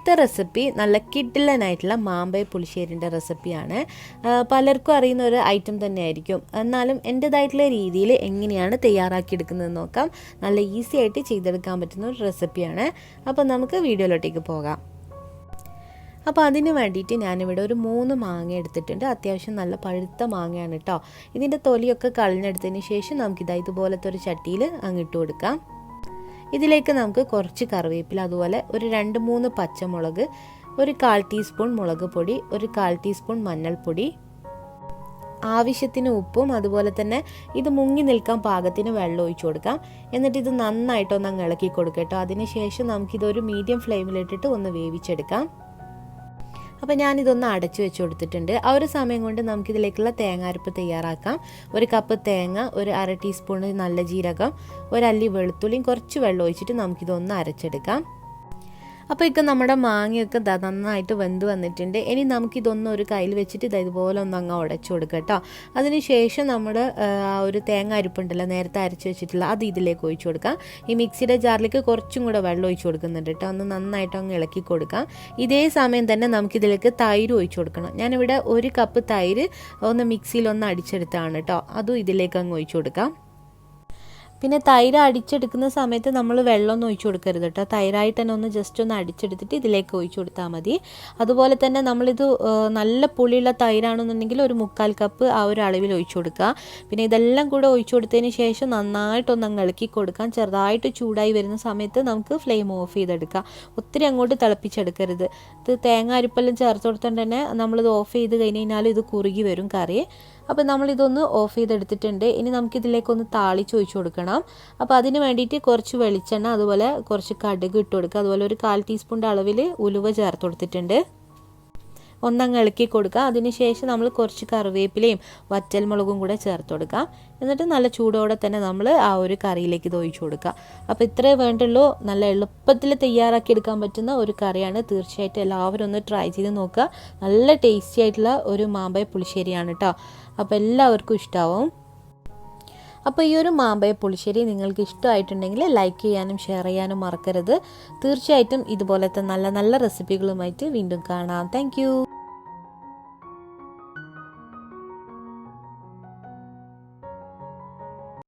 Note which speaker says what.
Speaker 1: ഇന്നത്തെ റെസിപ്പി നല്ല കിഡിലനായിട്ടുള്ള മാമ്പഴ പുളിശ്ശേരിൻ്റെ റെസിപ്പിയാണ്. പലർക്കും അറിയുന്ന ഒരു ഐറ്റം തന്നെയായിരിക്കും. എന്നാലും എൻ്റേതായിട്ടുള്ള രീതിയിൽ എങ്ങനെയാണ് തയ്യാറാക്കിയെടുക്കുന്നത് നോക്കാം. നല്ല ഈസി ആയിട്ട് ചെയ്തെടുക്കാൻ പറ്റുന്ന ഒരു റെസിപ്പിയാണ്. അപ്പോൾ നമുക്ക് വീഡിയോയിലോട്ടേക്ക് പോകാം. അപ്പോൾ അതിന് വേണ്ടിയിട്ട് ഞാനിവിടെ ഒരു 3 മാങ്ങ എടുത്തിട്ടുണ്ട്. അത്യാവശ്യം നല്ല പഴുത്ത മാങ്ങയാണ് കേട്ടോ. ഇതിൻ്റെ തൊലിയൊക്കെ കളഞ്ഞെടുത്തതിന് ശേഷം നമുക്കിതാ ഇതുപോലത്തെ ഒരു ചട്ടിയിൽ അങ്ങിട്ട് കൊടുക്കാം. ഇതിലേക്ക് നമുക്ക് കുറച്ച് കറിവേപ്പില, അതുപോലെ ഒരു 2-3 പച്ചമുളക്, ഒരു 1/4 ടീസ്പൂൺ മുളക് പൊടി, ഒരു 1/4 ടീസ്പൂൺ മഞ്ഞൾപ്പൊടി, ആവശ്യത്തിന് ഉപ്പും, അതുപോലെ തന്നെ ഇത് മുങ്ങി നിൽക്കാൻ പാകത്തിന് വെള്ളം ഒഴിച്ചു കൊടുക്കാം. എന്നിട്ട് ഇത് നന്നായിട്ടൊന്ന് അങ്ങ് ഇളക്കി കൊടുക്കാം കേട്ടോ. അതിനുശേഷം നമുക്കിതൊരു മീഡിയം ഫ്ലെയിമിലിട്ടിട്ട് ഒന്ന് വേവിച്ചെടുക്കാം. അപ്പോൾ ഞാനിതൊന്ന് അടച്ചു വെച്ച് കൊടുത്തിട്ടുണ്ട്. ആ ഒരു സമയം കൊണ്ട് നമുക്കിതിലേക്കുള്ള തേങ്ങാരപ്പ് തയ്യാറാക്കാം. 1 കപ്പ് തേങ്ങ, ഒരു 1/2 ടീസ്പൂൺ നല്ല ജീരകം, ഒരു അല്ലി വെളുത്തുള്ളിയും കുറച്ച് വെള്ളം ഒഴിച്ചിട്ട് നമുക്കിതൊന്ന് അരച്ചെടുക്കാം. അപ്പോൾ ഇപ്പം നമ്മുടെ മാങ്ങയൊക്കെ നന്നായിട്ട് വെന്ത് വന്നിട്ടുണ്ട്. ഇനി നമുക്കിതൊന്നും ഒരു കയ്യിൽ വെച്ചിട്ട് ഇതുപോലെ ഒന്ന് അങ്ങ് ഉടച്ചു കൊടുക്കുക കേട്ടോ. അതിനുശേഷം നമ്മുടെ ആ ഒരു തേങ്ങ അരിപ്പുണ്ടല്ലോ, നേരത്തെ അരച്ച് വെച്ചിട്ടുള്ള അത് ഇതിലേക്ക് ഒഴിച്ചു കൊടുക്കാം. ഈ മിക്സിയുടെ ജാറിലേക്ക് കുറച്ചും കൂടെ വെള്ളം ഒഴിച്ചു കൊടുക്കുന്നുണ്ട് കേട്ടോ. ഒന്ന് നന്നായിട്ട് അങ്ങ് ഇളക്കി കൊടുക്കാം. ഇതേ സമയം തന്നെ നമുക്കിതിലേക്ക് തൈര് ഒഴിച്ചു കൊടുക്കണം. ഞാനിവിടെ 1 കപ്പ് തൈര് ഒന്ന് മിക്സിയിലൊന്ന് അടിച്ചെടുത്താണ് കേട്ടോ. അതും ഇതിലേക്ക് അങ്ങ് ഒഴിച്ചു കൊടുക്കാം. പിന്നെ തൈര് അടിച്ചെടുക്കുന്ന സമയത്ത് നമ്മൾ വെള്ളമൊന്നും ഒഴിച്ചു കൊടുക്കരുത് കേട്ടോ. തൈരായിട്ട് തന്നെ ഒന്ന് ജസ്റ്റ് ഒന്ന് അടിച്ചെടുത്തിട്ട് ഇതിലേക്ക് ഒഴിച്ചു കൊടുത്താൽ മതി. അതുപോലെ തന്നെ നമ്മളിത് നല്ല പുളിയുള്ള തൈരാണെന്നുണ്ടെങ്കിൽ ഒരു 3/4 കപ്പ് ആ ഒരു അളവിൽ ഒഴിച്ചു കൊടുക്കുക. പിന്നെ ഇതെല്ലാം കൂടെ ഒഴിച്ചു കൊടുത്തതിന് ശേഷം നന്നായിട്ടൊന്ന് അങ്ങ് ഇളക്കി കൊടുക്കാം. ചെറുതായിട്ട് ചൂടായി വരുന്ന സമയത്ത് നമുക്ക് ഫ്ലെയിം ഓഫ് ചെയ്തെടുക്കാം. ഒത്തിരി അങ്ങോട്ട് തിളപ്പിച്ചെടുക്കരുത്. ഇത് തേങ്ങ അരിപ്പെല്ലാം ചേർത്ത് കൊടുത്തോണ്ട് തന്നെ നമ്മളിത് ഓഫ് ചെയ്ത് കഴിഞ്ഞ് കഴിഞ്ഞാൽ ഇത് കുറുകി വരും കറി. അപ്പോൾ നമ്മളിതൊന്ന് ഓഫ് ചെയ്തെടുത്തിട്ടുണ്ട്. ഇനി നമുക്കിതിലേക്കൊന്ന് താളിച്ച് ഒഴിച്ചു കൊടുക്കണം. അപ്പോൾ അതിന് വേണ്ടിയിട്ട് കുറച്ച് വെളിച്ചെണ്ണ, അതുപോലെ കുറച്ച് കടുക് ഇട്ട് കൊടുക്കുക. അതുപോലെ ഒരു 1/4 ടീസ്പൂണിൻ്റെ അളവിൽ ഉലുവ ചേർത്ത് കൊടുത്തിട്ടുണ്ട്. ഒന്നങ്ങ് ഇളക്കി കൊടുക്കുക. അതിനുശേഷം നമ്മൾ കുറച്ച് കറിവേപ്പിലയും വറ്റൽമുളകും കൂടെ ചേർത്ത് കൊടുക്കുക. എന്നിട്ട് നല്ല ചൂടോടെ തന്നെ നമ്മൾ ആ ഒരു കറിയിലേക്ക് ഇത് ഒഴിച്ചു കൊടുക്കുക. അപ്പോൾ ഇത്രേ വേണ്ടുള്ളൂ. നല്ല എളുപ്പത്തിൽ തയ്യാറാക്കി എടുക്കാൻ പറ്റുന്ന ഒരു കറിയാണ്. തീർച്ചയായിട്ടും എല്ലാവരും ഒന്ന് ട്രൈ ചെയ്ത് നോക്കുക. നല്ല ടേസ്റ്റി ആയിട്ടുള്ള ഒരു മാമ്പഴ പുളിശ്ശേരിയാണ് കേട്ടോ. അപ്പോൾ എല്ലാവർക്കും ഇഷ്ടമാവും. അപ്പോൾ ഈ ഒരു മാമ്പഴ പുളിശ്ശേരി നിങ്ങൾക്ക് ഇഷ്ടമായിട്ടുണ്ടെങ്കിൽ ലൈക്ക് ചെയ്യാനും ഷെയർ ചെയ്യാനും മറക്കരുത്. തീർച്ചയായിട്ടും ഇതുപോലത്തെ നല്ല നല്ല റെസിപ്പികളുമായിട്ട് വീണ്ടും കാണാം. താങ്ക്